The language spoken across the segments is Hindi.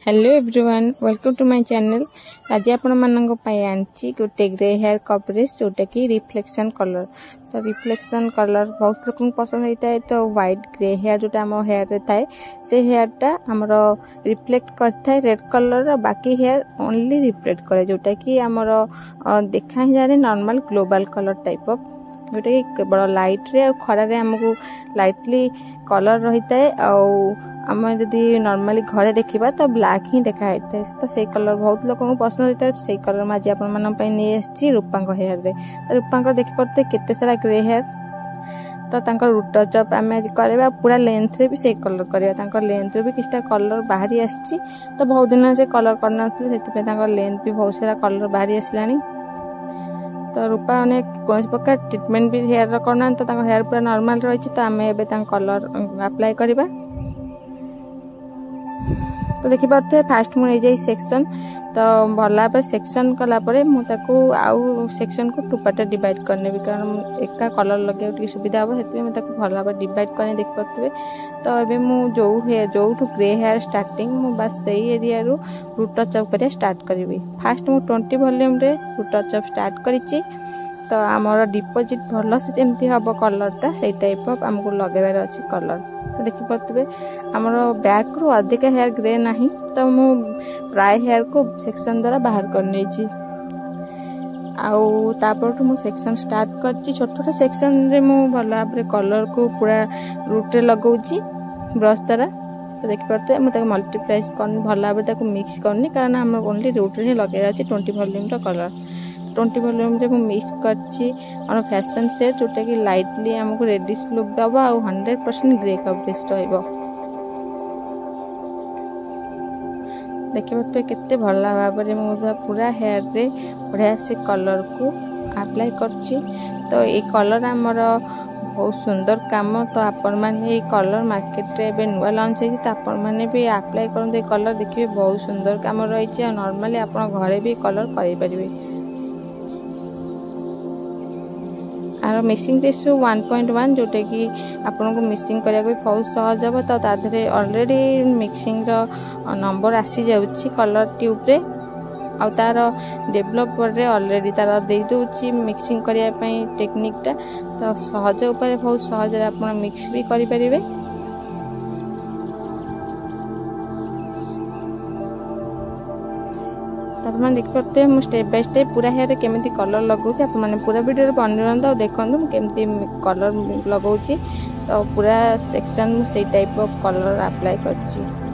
Hello everyone welcome to my channel. आज आपण मानक आनी गोटे ग्रे हेयर कवरेज जोटा कि रिफ्लेक्शन कलर। तो रिफ्लेक्शन कलर बहुत लोग पसंद होता है। तो व्हाइट ग्रे हेयर जोटा आम हेयर रे थाए से हेयर टा आमर रिफ्लेक्ट करता है रेड कलर, बाकी हेयर ओनली रिफ्लेक्ट करे जोटा कि आमर देखा ही जाए normal global colour type of जोटा कि केवल लाइट रे खरा रे हमको लाइटली कलर रही है। आम जदि नॉर्मली घरे देखा तो ब्लैक ही देखा है। तो से कलर बहुत लोग पसंद होता है। से कलर मैं आज आपसी रूपा हेयर रे। तो रूपा देखिपे केते सारा ग्रे हेयर। तो रूट चप आम आज करवा पूरा लेंथ रे भी से कलर करवा लेंथ रे भी किसी कलर बाहरी आसी। तो बहुत दिन से कलर करना लेंथ भी बहुत सारा कलर बाहरी आसला। तो रूपा अनेक कौन प्रकार ट्रिटमेंट भी हेयर करना। तो हेयर पूरा नॉर्मल रही। तो आम एवं कलर अप्लाई करवा। तो देखी पारे फास्ट मुझे जाई सेक्शन। तो भला पर सेक्शन कलापर मुझे आउ सेक्शन को टुपाटे डिवाइड करने भी कारण एका कलर लगे सुविधा हम से मुझे भल भाव डिवाइड करने देखिपे। तो ये मुझे जो ग्रे हेयर स्टार्टिंग मु बस से एरिया रूट टचअप कर स्टार्ट करी। फास्ट मुझे 20 वॉल्यूम रे रूट टचअप स्टार्ट करी। तो आमर डिपोजिट भल से जमी हम कलरटा से टाइप ऑफ आमको लगेबार अच्छी कलर। तो देखिपे आमर बैक रू अधिक हेयर ग्रे ना। तो मु प्राय हेयर को सेक्शन द्वारा बाहर करनी आउट मु सेक्शन स्टार्ट कर छोट छोट सेक्शन रे मु भल भाव कलर को पूरा रूट रे लगाऊँ ब्रश द्वारा। तो देखिपे मुझे मल्टीप्लाइज करनी भल भाव मिक्स करनी कारण आम ओनली रूट रे लगे अच्छे 20 वॉल्यूम कलर। 20 वॉल्यूम रे मिक्स कर फैशन सेट जोटा कि लाइटली आमको रेडिश लुक दब आ 100% ग्रे कवरेज रहिबो। देखिए केते भल भाव में पूरा हेयर रे बढ़िया से कलर को अप्लाई करछि। तो ये कलर आमर बहुत सुंदर काम। तो आपण मैंने कलर मार्केट रे नुआ लॉन्च है। तो आपण मैंने भी अप्लाई करते कलर देखिए बहुत सुंदर काम रही है। नॉर्मली आप घरे भी कलर करें। आर मिक्सिंग रेशियो 1.1 जोटा कि आपन को मिक्सिंग करिया को बहुत सहज हम। तो ताधरे ऑलरेडी मिक्सिंग नंबर आसी जाउची कलर ट्यूब रे आ तार डेवलपर रे ऑलरेडी तार दे दोची मिक्सिंग करिया पई टेक्निक टा। तो सहज उपाय बहुत सहज रे आपन मिक्स भी करि परिबे। तो देख पाते हैं मुझे स्टेप बाय स्टेप पूरा हेयर केमी कलर लगाऊँ। आप पूरा वीडियो बन रहा देखते केमती कलर लगाऊँ। तो पूरा सेक्शन से टाइप ऑफ कलर अप्लाई कर।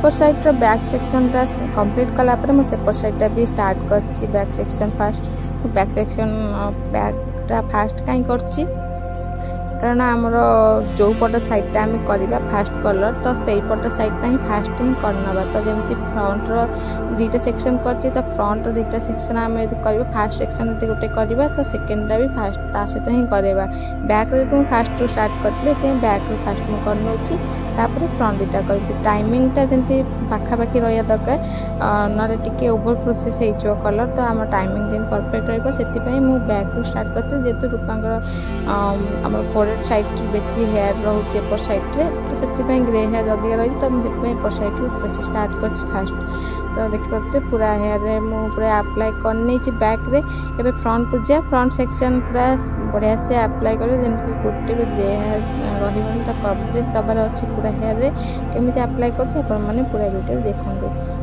एपट साइड रो बैक सेक्शन टा कंप्लीट कला पर मैं सेपट साइड टा भी स्टार्ट करछि back section fast back section back टा फास्ट काई करछि कारण आमर जो पट साइडटा आम करवा फास्ट कलर तो से पट साइडटा ही फास्ट ही करना तो जमी फ्रंट दुईटा सेक्शन कर तो फ्रंट दुईटा सेक्शन आम कर फास्ट सेक्शन यदि गोटे करवा तो सेकेंडटा भी फास्ट ता सहित ही करवा बैक रे फास्ट रू स्टार्ट करते बैक रू फास्ट मुझे करनौची तापर फ्रंट दुईटा कर टाइमिंगटा जमी पाखापाखि रहा दरकार ना टे ओवर प्रोसेस हो कलर तो आम टाइमिंग जमी परफेक्ट रही मुझे बैक रू स्टार्ट करते जेहतु रूपांकर आम फोरहेड साइड बेसी हेयर रोचे एपट साइड रे तो से ग्रे हेयर अधिक रही तो मुझे एपट साइड रू बेसी स्टार्ट कर फास्ट तो देखिए पूरा हेयर रे मु पूरा अप्लाई करनी बैक रे एबे फ्रंट को जा फ्रंट सेक्शन पूरा बढ़िया से अप्लाई कर जमी गोटे भी ग्रे हेयर रही तो कवरेज दबार अच्छी पूरा हेयर रे केमी अप्लाई कर पूरा वीडियो देखो।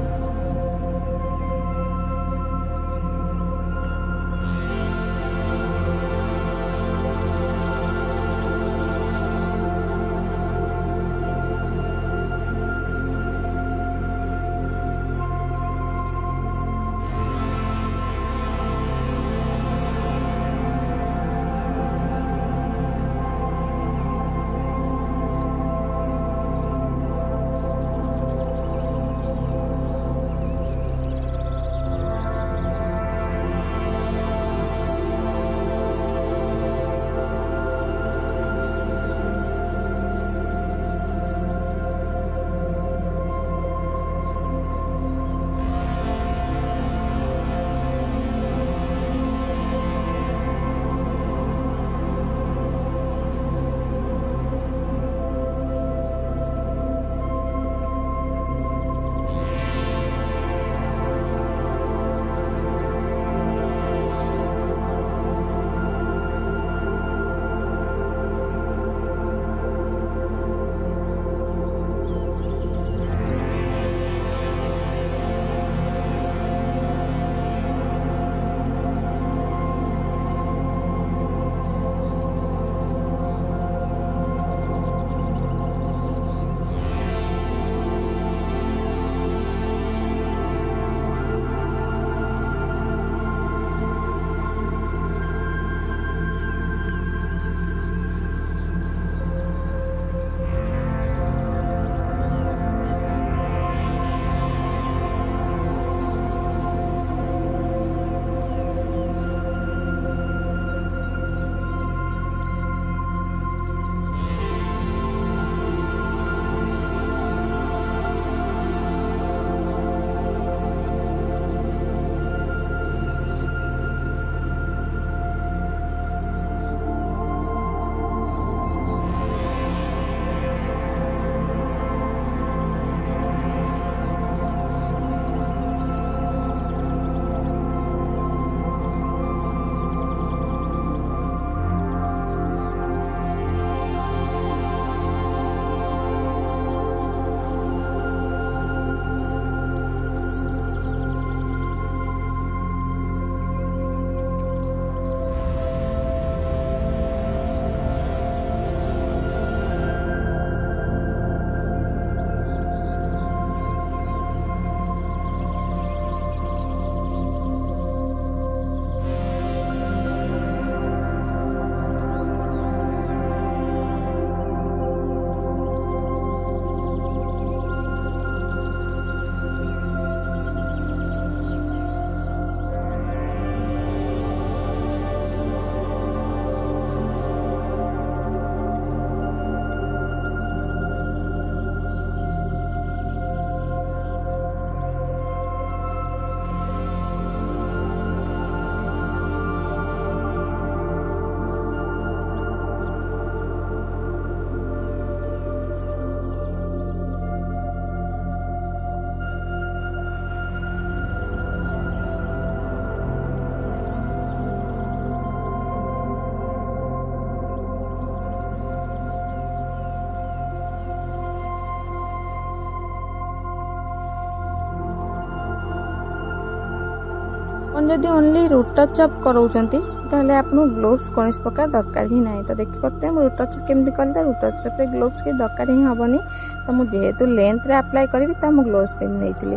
जदि ओनली रूट टच अप कराउछंती ताहले आपन ग्लोव्स कोनस प्रकार दरकार ही नाही। तो देखि पड़ते हम रूट टच केमती कल तो रूट टच पे ग्लोव्स के दरकार ही हबनी। तो मु जेहेतु लेंथ रे अप्लाई करबी त मु ग्लोव्स पिन नेइतिली।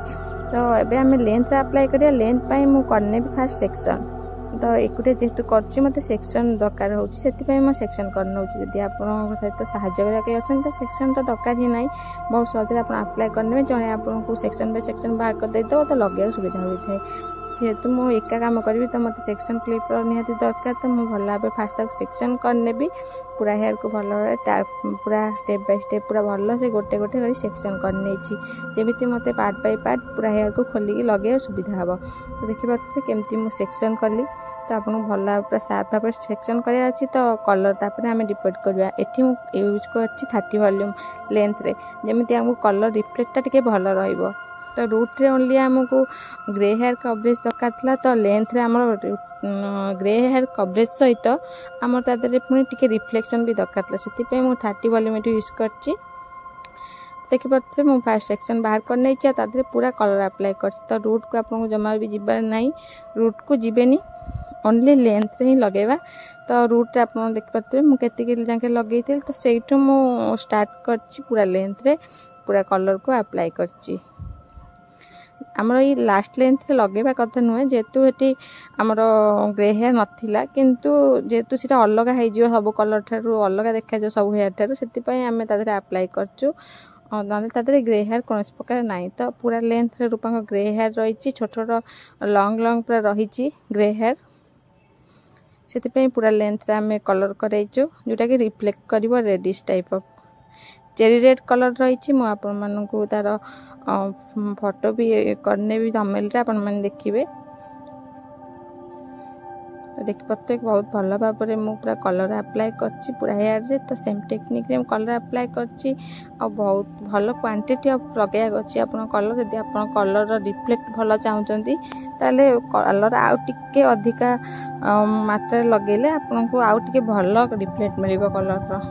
तो एबे हमें लेंथ रे अप्लाई करिया। लेंथ पई मु करने भी फास्ट सेक्शन। तो एकुटे जेहेतु करछि मते सेक्शन दरकार होछि सेति पई म सेक्शन करन होछि। जदि आपन सहित सहाय्य करिया के अछन त सेक्शन तो दरकार ही नाही। बहुत सहज रे आपन अप्लाई करने जने आपन को सेक्शन बाय सेक्शन बाहर कर देतो तो लगे सुविधा होई थाए। जेहेतु मु एका काम करी तो मत सेक्शन क्लिप निहाती दरकार। तो मु भला भाव फास्ट सेक्शन करने भी पूरा हेयर को भल पूरा स्टेप बाय स्टेप पूरा भल से गोटे गोटे कर सेक्शन करने जमीती मत पार्ट बाय पार्ट पूरा हेयर को खोलिकी लगे सुविधा हम। तो देखिए केमती मु सेक्शन कली। तो आपको भल पूरा सार्प भाव सेक्शन कराया अच्छी। तो कलर तापर आम डिपेंड करवा। एटी मु यूज कर 30 वॉल्यूम लेंथ रे जमीती आमको कलर रिफ्लेक्टा टिके भल रहिबो। तो रूट रे ओनली आमको ग्रे हेयर कवरेज दरकार था। तो लेंथ रे आमर ग्रे हेयर कवरेज सहित आमर तादरे पुणी टिके रिफ्लेक्शन भी दरकार था। से मु 30 वॉल्यूम यूज करची। देखि पारे मु फास्ट सेक्शन बाहर कर नहीं तादरे पूरा कलर अप्लाई कर। तो रूट को आपको जमा भी जीवार नहीं। रूट को जीवेनी ओनली लेंथ रे ही लगेगा। तो रूट रे आप देखि पारे मु केतिक जाके लगे थी। तो सेठू मु स्टार्ट करची पूरा लेंथ रे पूरा कलर को अप्लाई करची। आमर ये लास्ट लेंथ रे लगेबा कथा नुहे। जेहेतु ये आमर ग्रे हेयर नथिला किंतु जेहेतु सीटा अलग हो सब कलर ठारू अलग देखा जो सब हेयर ठारू से आम तादरे अप्लाई करचु। ना तादरे ग्रे हेयर कौन प्रकार नाई। तो पूरा लेंथ रे रूपा ग्रे हेयर रही छोट छोट लॉन्ग लॉन्ग पूरा रही ग्रे हेयर से पूरा लेंथ रे आम कलर करइचु जोटा कि रिफ्लेक्ट कर reddish type of cherry red colour रही। मु आपण मानू तार फोटो भी करने भी थंबनेल रे आपण माने देखिबे। तो देखि पारे बहुत भल भाव में मु पूरा कलर अप्लाई करची पूरा हेयर रे। तो सेम टेक्निक रे कलर अप्लाई करची आ बहुत भल क्वांटिटी ऑफ लगेया अछि। आपण कलर जदि आपण कलर रिफ्लेक्ट भल चाहउचंती ताले कलर आउ टिके अधिका मात्रा लगेले आपण को आउ टिके भल रिफ्लेक्ट मिलिबो कलर रो।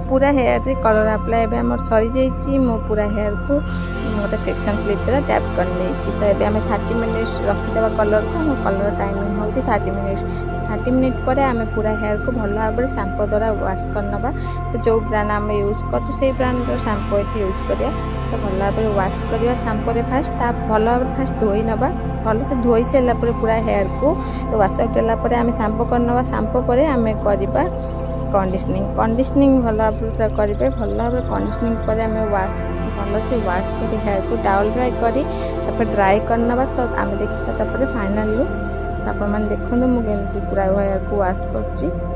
पूरा हेयर रे कलर अप्लाई एबे हमर सरी जाइछि मो पूरा हेयर को गोटे सेक्शन क्लिप द्वारा टैप कर लेछि। तो एबे हमें 30 मिनिट्स रखि देबा कलर को। कलर टाइमिंग होछि 30 मिनिट पर आम पूरा हेयर को भल भाव में शैम्पू द्वारा वाश करनबा। तो जो ब्रांड आम यूज कर से ब्रांड शैम्पू ये यूज करिया। तो भल भाव में वाश करवा शैम्पू फास्ट ता भल भाव फास्ट धोई नबा। भल से धोई सारा पूरा हेयर को तो वाश आउट होगा आम शैम्पू करनबा। शैम्पू पर आम करवा कंडीशनिंग भल भाव करेंगे। भल भाव कंडीशनिंग पर आम वाश भल से वाश कर हेयर को टावल ड्राई कर ड्राई करनबा। तो आम देखा फाइनल लुक आपण मैंने देखो मुझे पूरा हेयर को वाश कर।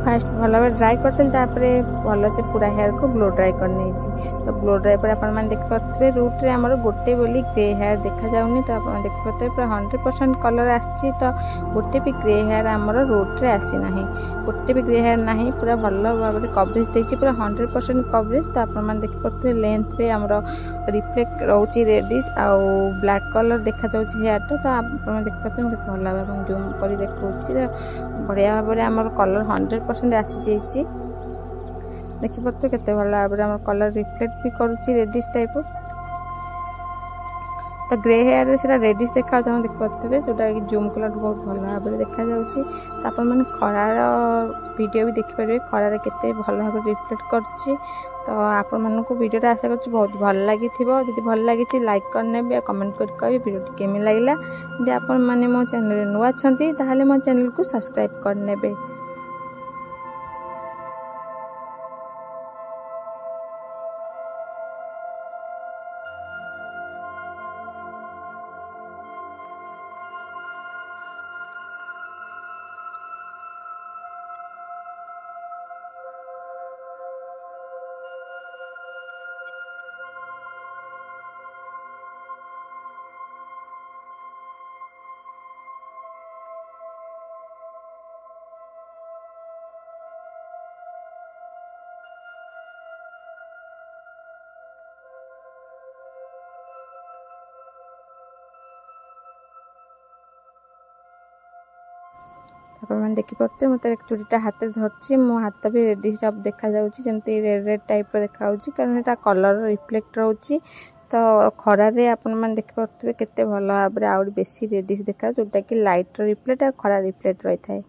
फास्ट भल भाव ड्राई करते भल से पूरा हेयर को ब्लो ड्राई करनी। तो ब्लो ड्राई पर आप देखिए रूट रे आमर गोटे बोली ग्रे हेयर देखा जाऊनी। तो आप देखिए पूरा 100% कलर आसी। तो गोटे भी ग्रे हेयर आमर रूट रे आसी ना। गोटे भी ग्रे हेयर ना पूरा भल भाव में कवरेज देखिए पूरा 100% कवरेज। तो आप देखिए लेंथ रे आमर रिफ्लेक्ट रोची रेडिश आउ ब्लैक कलर देखा जाऊँ हेयरटा। तो आप देखिए मुझे भल भाव जूम कर देखा बढ़िया भाव में आमर कलर 100% आसी जाइए। देखिए केते भल भाव में कलर रिफ्लेक्ट भी करुच्ची रेडिश टाइप। तो ग्रे हेयर रे सेटा रेडिश देखा देखिए जोटा कि जूम कलर बहुत भल भाव में देखा जाउची। तो आपण माने खरार वीडियो भी देखिपारे खरार केते भल भाव रिफ्लेक्ट करुच्ची। तो आपण मानकु वीडियोटा आशा करछि बहुत भल लागि थिबो। जदि भल लागि लाइक करने बे कमेंट कर कहबे वीडियो केमि लागिला। जे आपण माने मो चैनल रे नुवा छंती ताहाले मो चैनल को सब्सक्राइब करनेबे। आपने देखिपे मत चूड़ीटा हाथ धरची मो हाथ भी रेडी सब देखा जमी रेड रेड टाइप देखा कारण यहाँ कलर रिफ्लेक्ट रोचे तो खरारे आपने देखिपे केते भल भाव में आउट बेसी रेडिश देखा जोटा कि लाइट रिफ्लेक्ट और खरा रिफ्लेक्ट रही है।